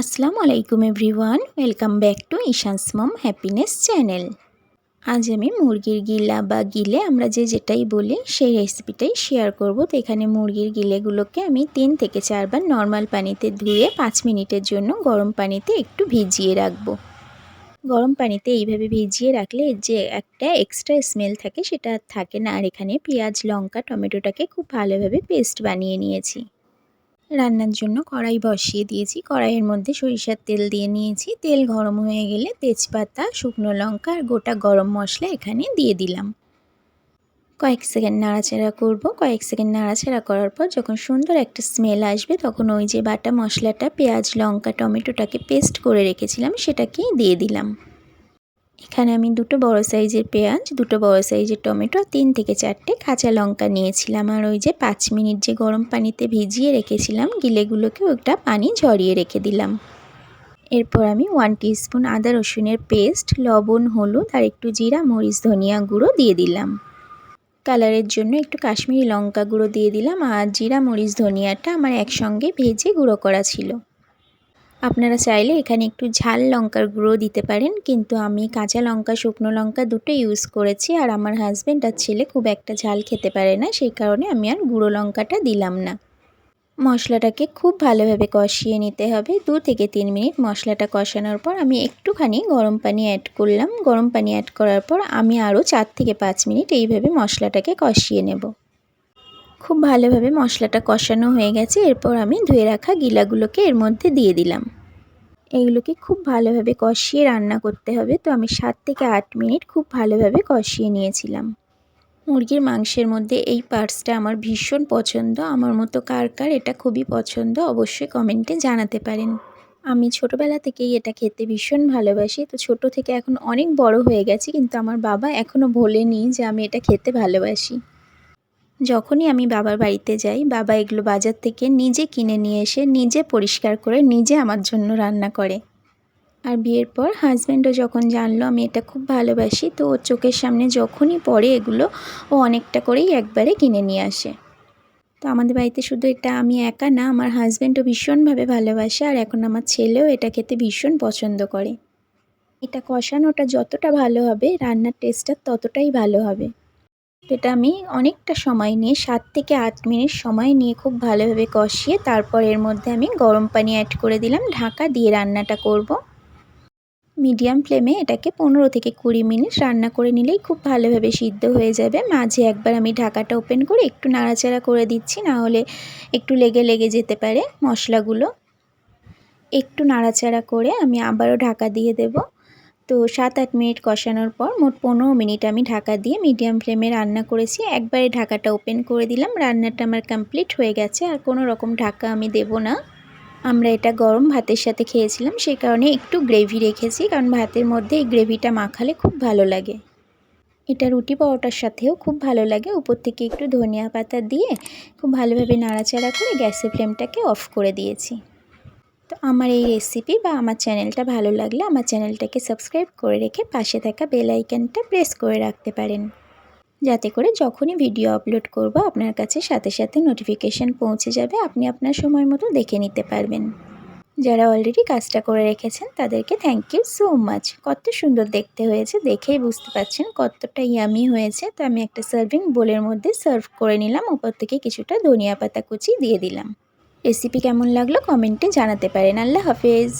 আসসালামু আলাইকুম everyone, welcome back to Ishan's mom happiness channel. আজ আমি মুরগির গিলা বা গিলে আমরা যেটাই বলি সেই রেসিপিটাই শেয়ার করব। তো এখানে মুরগির গিলেগুলোকে আমি 3 থেকে 4 বার নর্মাল পানিতে ধুয়ে 5 মিনিটের জন্য গরম পানিতে একটু ভিজিয়ে রাখবো। গরম পানিতে এইভাবে ভিজিয়ে রাখলে যে একটা এক্সট্রা স্মেল থাকে সেটা আর থাকে না। আর এখানে পেঁয়াজ, লঙ্কা, টমেটোটাকে খুব ভালোভাবে পেস্ট বানিয়ে নিয়েছি। রান্নার জন্য কড়াই বসিয়ে দিয়েছি। কড়াইয়ের মধ্যে সরিষার তেল দিয়ে নিয়েছি। তেল গরম হয়ে গেলে তেজপাতা, শুকনো লঙ্কা আর গোটা গরম মশলা এখানে দিয়ে দিলাম। কয়েক সেকেন্ড নাড়াচাড়া করব। কয়েক সেকেন্ড নাড়াচাড়া করার পর যখন সুন্দর একটা স্মেল আসবে তখন ওই যে বাটা মশলাটা, পেঁয়াজ, লঙ্কা, টমেটোটাকে পেস্ট করে রেখেছিলাম সেটাকেই দিয়ে দিলাম। এখানে আমি 2টো বড় সাইজের পেঁয়াজ, 2টো বড় সাইজের টমেটো, 3 থেকে 4টে কাঁচা লঙ্কা নিয়েছিলাম। আর ওই যে 5 মিনিট যে গরম পানিতে ভিজিয়ে রেখেছিলাম গিলেগুলোকে, ওটা পানি ঝরিয়ে রেখে দিলাম। এরপর আমি 1 টিস্পুন আদা রসুনের পেস্ট, লবণ, হলুদ আর একটু জিরা, মরিচ, ধনিয়া গুঁড়ো দিয়ে দিলাম। কালারের জন্য একটু কাশ্মীরি লঙ্কা গুঁড়ো দিয়ে দিলাম। আর জিরা, মরিচ, ধনিয়াটা আমার একসঙ্গে ভেজে গুঁড়ো করা ছিল। আপনারা চাইলে এখানে একটু ঝাল লঙ্কার গুঁড়ো দিতে পারেন, কিন্তু আমি কাঁচা লঙ্কা, শুকনো লঙ্কা দুটো ইউজ করেছি। আর আমার হাজব্যান্ড আর ছেলে খুব একটা ঝাল খেতে পারে না, সেই কারণে আমি আর গুঁড়ো লঙ্কাটা দিলাম না। মশলাটাকে খুব ভালোভাবে কষিয়ে নিতে হবে। 2 থেকে 3 মিনিট মশলাটা কষানোর পর আমি একটুখানি গরম পানি অ্যাড করলাম। গরম পানি অ্যাড করার পর আমি আরও 4 থেকে 5 মিনিট এইভাবে মশলাটাকে কষিয়ে নেব। খুব ভালোভাবে মশলাটা কষানো হয়ে গেছে। এরপর আমি ধুয়ে রাখা গিলাগুলোকে এর মধ্যে দিয়ে দিলাম। এইগুলোকে খুব ভালোভাবে কষিয়ে রান্না করতে হবে। তো আমি 7 থেকে 8 মিনিট খুব ভালোভাবে কষিয়ে নিয়েছিলাম। মুরগির মাংসের মধ্যে এই পার্টসটা আমার ভীষণ পছন্দ। আমার মতো কার কার এটা খুবই পছন্দ অবশ্যই কমেন্টে জানাতে পারেন। আমি ছোটোবেলা থেকেই এটা খেতে ভীষণ ভালোবাসি। তো ছোট থেকে এখন অনেক বড় হয়ে গেছি, কিন্তু আমার বাবা এখনও ভোলেনি যে আমি এটা খেতে ভালোবাসি। যখনই আমি বাবার বাড়িতে যাই, বাবা এগুলো বাজার থেকে নিজে কিনে নিয়ে এসে নিজে পরিষ্কার করে নিজে আমার জন্য রান্না করে। আর বিয়ের পর হাজব্যান্ডও যখন জানলো আমি এটা খুব ভালোবাসি, তো ওর চোখের সামনে যখনই পড়ে এগুলো ও অনেকটা করেই একবারে কিনে নিয়ে আসে। তো আমাদের বাড়িতে শুধু এটা আমি একা না, আমার হাজব্যান্ডও ভীষণভাবে ভালোবাসে। আর এখন আমার ছেলেও এটা খেতে ভীষণ পছন্দ করে। এটা কষানোটা যতটা ভালো হবে রান্নার টেস্টটা ততটাই ভালো হবে। এটা আমি অনেকটা সময় নিয়ে 7 থেকে 8 মিনিট সময় নিয়ে খুব ভালোভাবে কষিয়ে তারপর এর মধ্যে আমি গরম পানি অ্যাড করে দিলাম। ঢাকা দিয়ে রান্নাটা করব। মিডিয়াম ফ্লেমে এটাকে 15 থেকে 20 মিনিট রান্না করে নিলেই খুব ভালোভাবে সিদ্ধ হয়ে যাবে। মাঝে একবার আমি ঢাকাটা ওপেন করে একটু নাড়াচাড়া করে দিচ্ছি, না হলে একটু লেগে লেগে যেতে পারে মশলাগুলো। একটু নাড়াচাড়া করে আমি আবারও ঢাকা দিয়ে দেব। তো 7-8 মিনিট কষানোর পর মোট 15 মিনিট আমি ঢাকা দিয়ে মিডিয়াম ফ্লেমে রান্না করেছি। একবারে ঢাকাটা ওপেন করে দিলাম। রান্নাটা আমার কমপ্লিট হয়ে গেছে, আর কোনো রকম ঢাকা আমি দেব না। আমরা এটা গরম ভাতের সাথে খেয়েছিলাম, সেই কারণে একটু গ্রেভি রেখেছি, কারণ ভাতের মধ্যে এই গ্রেভিটা মাখালে খুব ভালো লাগে। এটা রুটি পরোটার সাথেও খুব ভালো লাগে। উপর থেকে একটু ধনিয়া পাতা দিয়ে খুব ভালোভাবে নাড়াচাড়া করে গ্যাসের ফ্লেমটাকে অফ করে দিয়েছি। তো আমার এই রেসিপি বা আমার চ্যানেলটা ভালো লাগলে আমার চ্যানেলটাকে সাবস্ক্রাইব করে রেখে পাশে থাকা বেল আইকনটা প্রেস করে রাখতে পারেন, যাতে করে যখনই ভিডিও আপলোড করব আপনার কাছে সাথে সাথে নোটিফিকেশান পৌঁছে যাবে, আপনি আপনার সময় মতো দেখে নিতে পারবেন। যারা অলরেডি কাজটা করে রেখেছেন তাদেরকে থ্যাংক ইউ সো মাচ। কত সুন্দর দেখতে হয়েছে, দেখেই বুঝতে পারছেন কতটা ইয়ামি হয়েছে। তো আমি একটা সার্ভিং বোলের মধ্যে সার্ভ করে নিলাম। ওপর থেকে কিছুটা ধনিয়া পাতা কুচি দিয়ে দিলাম। রেসিপি কেমন লাগলো কমেন্টে জানাতে পারেন। আল্লাহ হাফেজ।